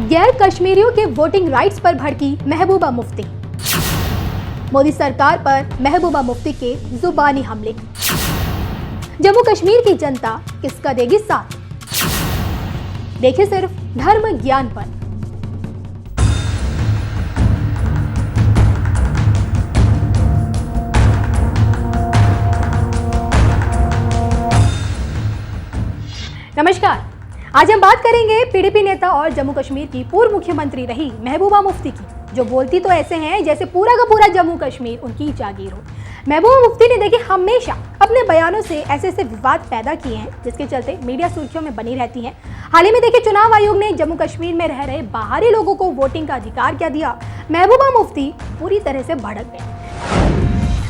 गैर कश्मीरियों के वोटिंग राइट्स पर भड़की महबूबा मुफ्ती। मोदी सरकार पर महबूबा मुफ्ती के जुबानी हमले। जम्मू कश्मीर की जनता किसका देगी साथ? देखिए सिर्फ धर्म ज्ञान पर। नमस्कार, आज हम बात करेंगे पीडीपी नेता और जम्मू कश्मीर की पूर्व मुख्यमंत्री रही महबूबा मुफ्ती की, जो बोलती तो ऐसे हैं जैसे पूरा का पूरा जम्मू कश्मीर उनकी जागीर हो। महबूबा मुफ्ती ने देखिए हमेशा अपने बयानों से ऐसे विवाद पैदा किए हैं जिसके चलते मीडिया सुर्खियों में बनी रहती हैं। हाल ही में देखिए चुनाव आयोग ने जम्मू कश्मीर में रह रहे बाहरी लोगों को वोटिंग का अधिकार क्या दिया। महबूबा मुफ्ती पूरी तरह से भड़क गए।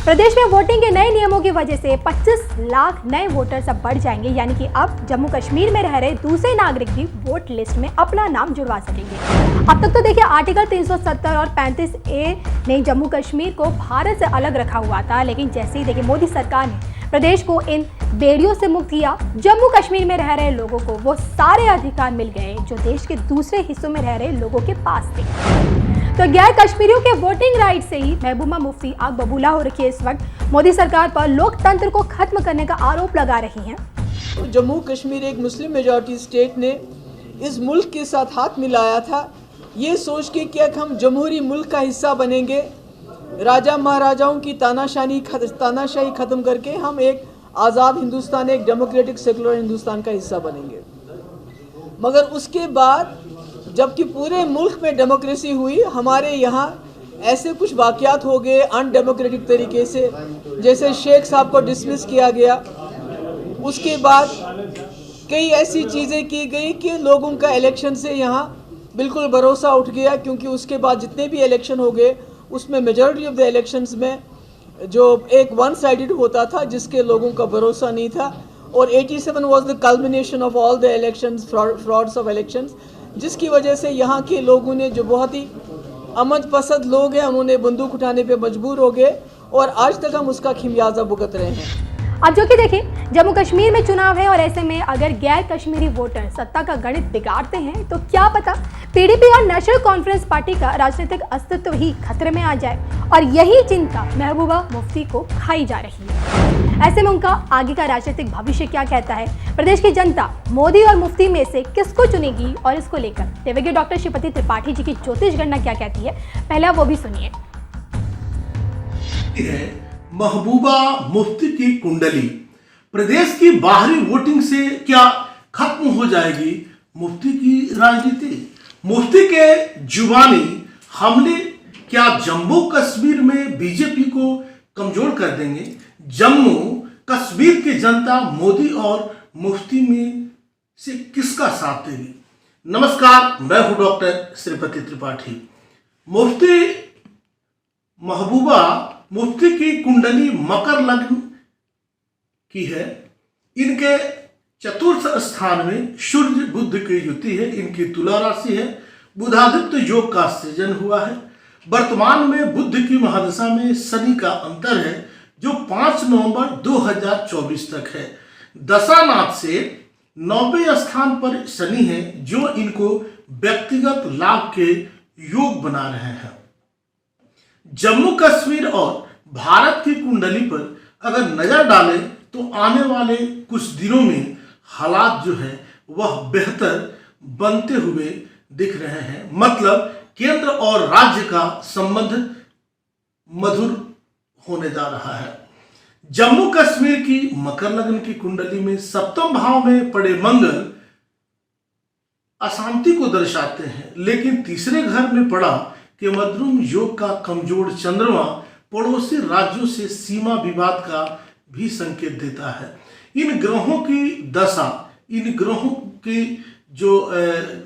प्रदेश में वोटिंग के नए नियमों की वजह से 25 लाख नए वोटर्स अब बढ़ जाएंगे, यानी कि अब जम्मू कश्मीर में रह रहे दूसरे नागरिक भी वोट लिस्ट में अपना नाम जुड़वा सकेंगे। अब तक तो देखिए आर्टिकल 370 और 35A ने जम्मू कश्मीर को भारत से अलग रखा हुआ था, लेकिन जैसे ही देखिए मोदी सरकार ने प्रदेश को इन बेड़ियों से मुक्त किया, जम्मू कश्मीर में रह रहे लोगों को वो सारे अधिकार मिल गए जो देश के दूसरे हिस्सों में रह रहे लोगों के पास थे। तो गैर कश्मीरियों के वोटिंग राइट से ही महबूबा मुफ्ती आग बबूला हो रखी है। इस वक्त मोदी सरकार पर लोकतंत्र को खत्म करने का आरोप लगा रही हैं। जम्मू कश्मीर एक मुस्लिम मेजॉरिटी स्टेट ने इस मुल्क के साथ हाथ मिलाया था, ये सोच के कि हम जमहूरी मुल्क का हिस्सा बनेंगे, राजा महाराजाओं की तानाशाही ख़त्म करके हम एक आज़ाद हिंदुस्तान, एक डेमोक्रेटिक सेकुलर हिंदुस्तान का हिस्सा बनेंगे। मगर उसके बाद जबकि पूरे मुल्क में डेमोक्रेसी हुई, हमारे यहाँ ऐसे कुछ वाक़यात हो गए अनडेमोक्रेटिक तरीके से, जैसे शेख साहब को डिसमिस किया गया। उसके बाद कई ऐसी चीज़ें की गई कि लोगों का इलेक्शन से यहाँ बिल्कुल भरोसा उठ गया, क्योंकि उसके बाद जितने भी इलेक्शन हो गए उसमें मेजॉरिटी ऑफ द इलेक्शंस में जो एक वन साइडेड होता था जिसके लोगों का भरोसा नहीं था। और 87 was the culmination of all the elections, frauds of elections, जिसकी वजह से यहाँ के लोगों ने, जो बहुत ही अमन पसंद लोग हैं, उन्होंने बंदूक उठाने पे मजबूर हो गए और आज तक हम उसका खिमियाजा भुगत रहे हैं। अब जो कि देखिए जम्मू कश्मीर में चुनाव है और ऐसे में अगर गैर कश्मीरी वोटर सत्ता का गणित बिगाड़ते हैं तो क्या पता पीडीपी और नेशनल कॉन्फ्रेंस पार्टी का राजनीतिक अस्तित्व ही खतरे में आ जाए, और यही चिंता महबूबा मुफ्ती को खाई जा रही है। ऐसे में उनका आगे का राजनीतिक भविष्य क्या कहता है? प्रदेश की जनता मोदी और मुफ्ती में से किसको चुनेगी? और इसको लेकर दिव्य डॉक्टर श्रीपति त्रिपाठी जी की ज्योतिष गणना क्या कहती है, पहले वो भी सुनिए। महबूबा मुफ्ती की कुंडली प्रदेश की बाहरी वोटिंग से क्या खत्म हो जाएगी मुफ्ती की राजनीति? मुफ्ती के जुबानी हमले क्या जम्मू कश्मीर में बीजेपी को कमजोर कर देंगे? जम्मू कश्मीर की जनता मोदी और मुफ्ती में से किसका साथ देगी? नमस्कार, मैं हूं डॉक्टर श्रीपति त्रिपाठी। मुफ्ती महबूबा मुफ्ती की कुंडली मकर लग्न की है। इनके चतुर्थ स्थान में सूर्य बुध की युति है। इनकी तुला राशि है। बुधादित्य योग का सृजन हुआ है। वर्तमान में बुध की महादशा में शनि का अंतर है जो 5 नवंबर 2024 तक है। दशानाथ से 9वें स्थान पर शनि है जो इनको व्यक्तिगत लाभ के योग बना रहे हैं। जम्मू कश्मीर और भारत की कुंडली पर अगर नजर डालें तो आने वाले कुछ दिनों में हालात जो है वह बेहतर बनते हुए दिख रहे हैं। मतलब केंद्र और राज्य का संबंध मधुर होने जा रहा है। जम्मू कश्मीर की मकर लग्न की कुंडली में सप्तम भाव में पड़े मंगल अशांति को दर्शाते हैं, लेकिन तीसरे घर में पड़ा कि मध्यम योग का कमजोर चंद्रमा पड़ोसी राज्यों से सीमा विवाद का भी संकेत देता है। इन ग्रहों की दशा, इन ग्रहों की जो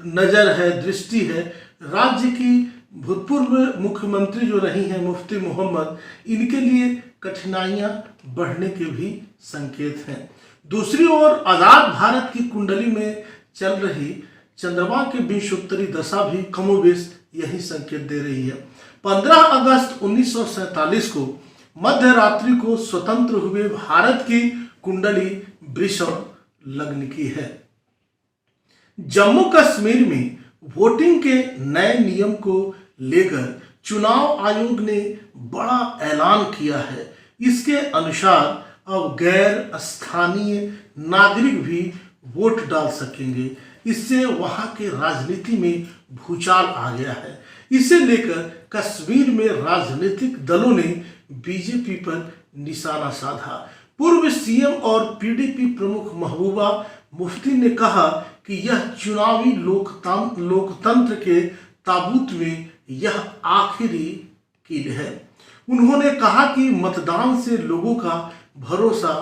नजर है, दृष्टि है, राज्य की भूतपूर्व मुख्यमंत्री जो रही हैं मुफ्ती मोहम्मद, इनके लिए कठिनाइयां बढ़ने के भी संकेत हैं। दूसरी ओर आजाद भारत की कुंडली में चल रही चंद्रमा की विंशोत्तरी दशा भी कमोबेश यही संकेत दे रही है। 15 अगस्त 1947 को मध्य रात्रि को स्वतंत्र हुए भारत की कुंडली वृषभ लग्न की है। जम्मू कश्मीर में वोटिंग के नए नियम को लेकर चुनाव आयोग ने बड़ा ऐलान किया है। इसके अनुसार अब गैर स्थानीय नागरिक भी वोट डाल सकेंगे। इससे वहां के राजनीति में भूचाल आ गया है। इसे लेकर कश्मीर में राजनीतिक दलों ने बीजेपी पर निशाना साधा। पूर्व सीएम और पीडीपी प्रमुख महबूबा मुफ्ती ने कहा कि यह चुनावी लोकतंत्र के ताबूत में यह आखिरी कील है। उन्होंने कहा कि मतदान से लोगों का भरोसा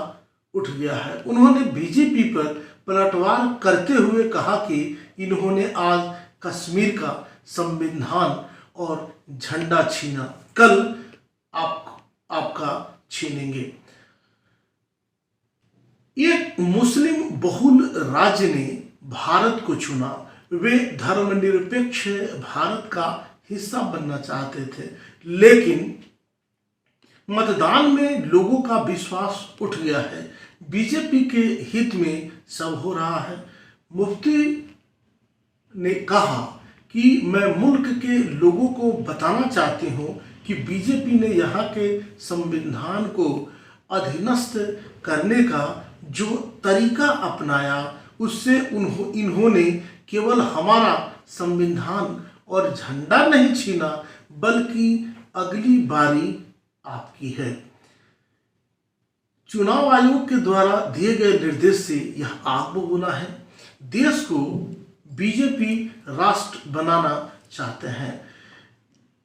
उठ गया है। उन्होंने बीजेपी पर पलटवार करते हुए कहा कि इन्होंने आज कश्मीर का संविधान और झंडा छीना, कल आपका छीनेंगे। एक मुस्लिम बहुल राज्य ने भारत को चुना। वे धर्मनिरपेक्ष भारत का हिस्सा बनना चाहते थे, लेकिन मतदान में लोगों का विश्वास उठ गया है। बीजेपी के हित में सब हो रहा है। मुफ्ती ने कहा कि मैं मुल्क के लोगों को बताना चाहती हूं कि बीजेपी ने यहाँ के संविधान को अधीनस्थ करने का जो तरीका अपनाया, उससे इन्होंने केवल हमारा संविधान और झंडा नहीं छीना, बल्कि अगली बारी आपकी है। चुनाव आयोग के द्वारा दिए गए निर्देश से यह आग बबूला है। देश को बीजेपी राष्ट्र बनाना चाहते हैं,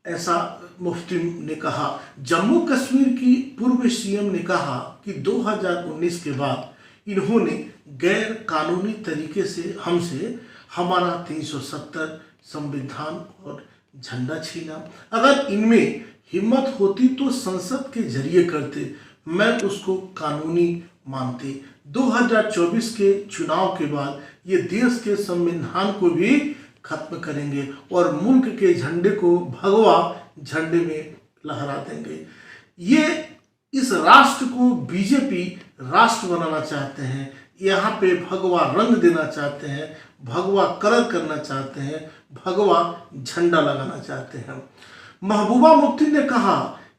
ऐसा मुफ्ती ने कहा। जम्मू कश्मीर की पूर्व सीएम ने कहा कि 2019 के बाद इन्होंने गैर कानूनी तरीके से हमसे हमारा 370 संविधान और झंडा छीना। अगर इनमें हिम्मत होती तो संसद के जरिए करते, मैं उसको कानूनी मानते। 2024 के चुनाव के बाद ये देश के संविधान को भी खत्म करेंगे और मुल्क के झंडे को भगवा झंडे में लहरा देंगे। ये इस राष्ट्र को बीजेपी राष्ट्र बनाना चाहते हैं। यहाँ पे भगवा रंग देना चाहते हैं, भगवा कलर करना चाहते हैं, भगवा झंडा लगाना चाहते हैं। महबूबा मुफ्ती ने कहा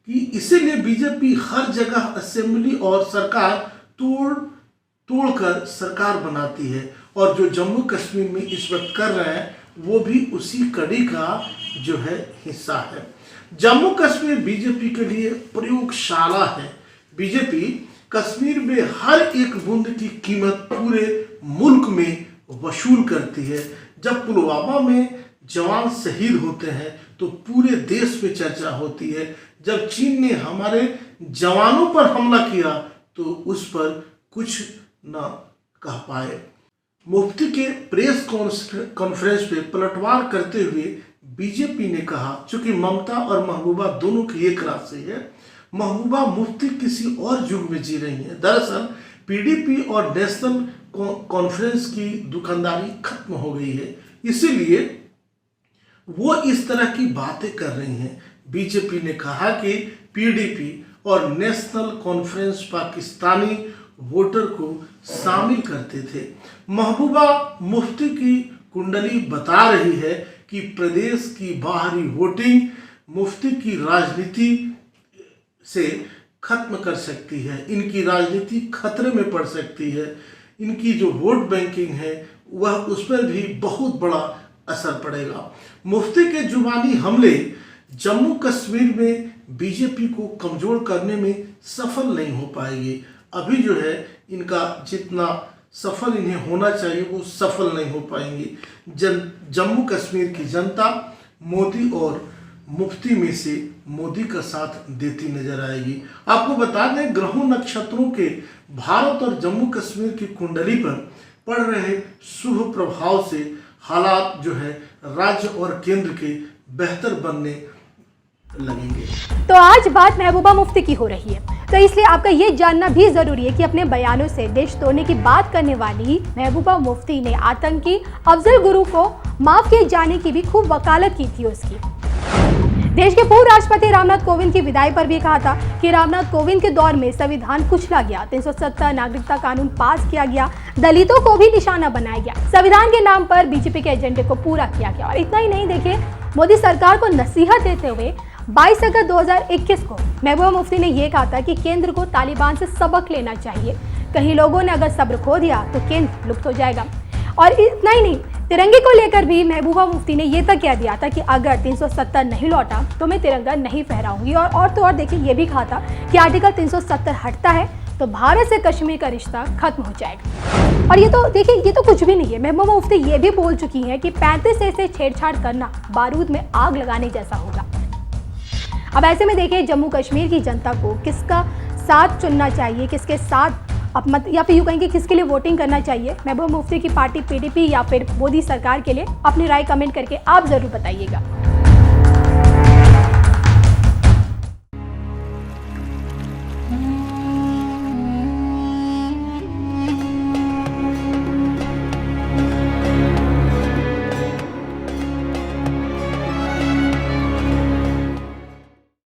कि इसीलिए बीजेपी हर जगह असेंबली और सरकार तोड़कर सरकार बनाती है, और जो जम्मू कश्मीर में इस वक्त कर रहे हैं वो भी उसी कड़ी का जो है हिस्सा है। जम्मू कश्मीर बीजेपी के लिए प्रयोगशाला है। बीजेपी कश्मीर में हर एक बूंद की कीमत पूरे मुल्क में वसूल करती है। जब पुलवामा में जवान शहीद होते हैं तो पूरे देश में चर्चा होती है। जब चीन ने हमारे जवानों पर हमला किया तो उस पर कुछ न कह पाए। मुफ्ती के प्रेस कॉन्फ्रेंस पे पलटवार करते हुए बीजेपी ने कहा, चूंकि ममता और महबूबा दोनों की एक राशि है, महबूबा मुफ्ती किसी और युग में जी रही है। दरअसल पीडीपी और नेशनल कॉन्फ्रेंस की दुकानदारी खत्म हो गई है, इसीलिए वो इस तरह की बातें कर रही हैं। बीजेपी ने कहा कि पीडीपी और नेशनल कॉन्फ्रेंस पाकिस्तानी वोटर को शामिल करते थे। महबूबा मुफ्ती की कुंडली बता रही है कि प्रदेश की बाहरी वोटिंग मुफ्ती की राजनीति से खत्म कर सकती है। इनकी राजनीति खतरे में पड़ सकती है। इनकी जो वोट बैंकिंग है वह उस पर भी बहुत बड़ा असर पड़ेगा। मुफ्ती के जुबानी हमले जम्मू कश्मीर में बीजेपी को कमजोर करने में सफल नहीं हो पाएंगे। अभी जो है इनका जितना सफल इन्हें होना चाहिए वो सफल नहीं हो पाएंगे। जम्मू कश्मीर की जनता मोदी और मुफ्ती में से मोदी का साथ देती नजर आएगी। आपको बता दें, ग्रहों नक्षत्रों के भारत और जम्मू कश्मीर की कुंडली पर पड़ रहे शुभ प्रभाव से हालात जो है राज्य और केंद्र के बेहतर बनने लगेंगे। तो आज बात महबूबा मुफ्ती की हो रही है, तो इसलिए आपका ये जानना भी जरूरी है कि अपने बयानों से देश तोड़ने की बात करने वाली महबूबा मुफ्ती ने आतंकी अफजल गुरु को माफ किए जाने की भी खूब वकालत की थी उसकी। देश के पूर्व राष्ट्रपति रामनाथ कोविंद की विदाई पर भी कहा था कि रामनाथ कोविंद के दौर में संविधान कुचला गया, 370 नागरिकता कानून पास किया गया, दलितों को भी निशाना बनाया गया, संविधान के नाम पर बीजेपी के एजेंडे को पूरा किया गया। और इतना ही नहीं, देखिए मोदी सरकार को नसीहत देते हुए 22 अगस्त 2021 को महबूबा मुफ्ती ने यह कहा था कि केंद्र को तालिबान से सबक लेना चाहिए। कहीं लोगों ने अगर सब्र खो दिया तो केंद्र लुप्त हो जाएगा। और इतना ही नहीं, तिरंगे को लेकर भी महबूबा मुफ्ती ने यह तक कह दिया था कि अगर 370 नहीं लौटा तो मैं तिरंगा नहीं फहराऊंगी। और तो और देखिए ये भी कहा था कि आर्टिकल 370 हटता है तो भारत से कश्मीर का रिश्ता खत्म हो जाएगा। और ये तो देखिए ये तो कुछ भी नहीं है, महबूबा मुफ्ती ये भी बोल चुकी हैं कि 35 से छेड़छाड़ करना बारूद में आग लगाने जैसा होगा। अब ऐसे में देखिए जम्मू कश्मीर की जनता को किसका साथ चुनना चाहिए, किसके साथ अब मत या फिर यूँ कहेंगे किसके लिए वोटिंग करना चाहिए, महबूबा मुफ्ती की पार्टी पीडीपी या फिर मोदी सरकार के लिए, अपनी राय कमेंट करके आप ज़रूर बताइएगा।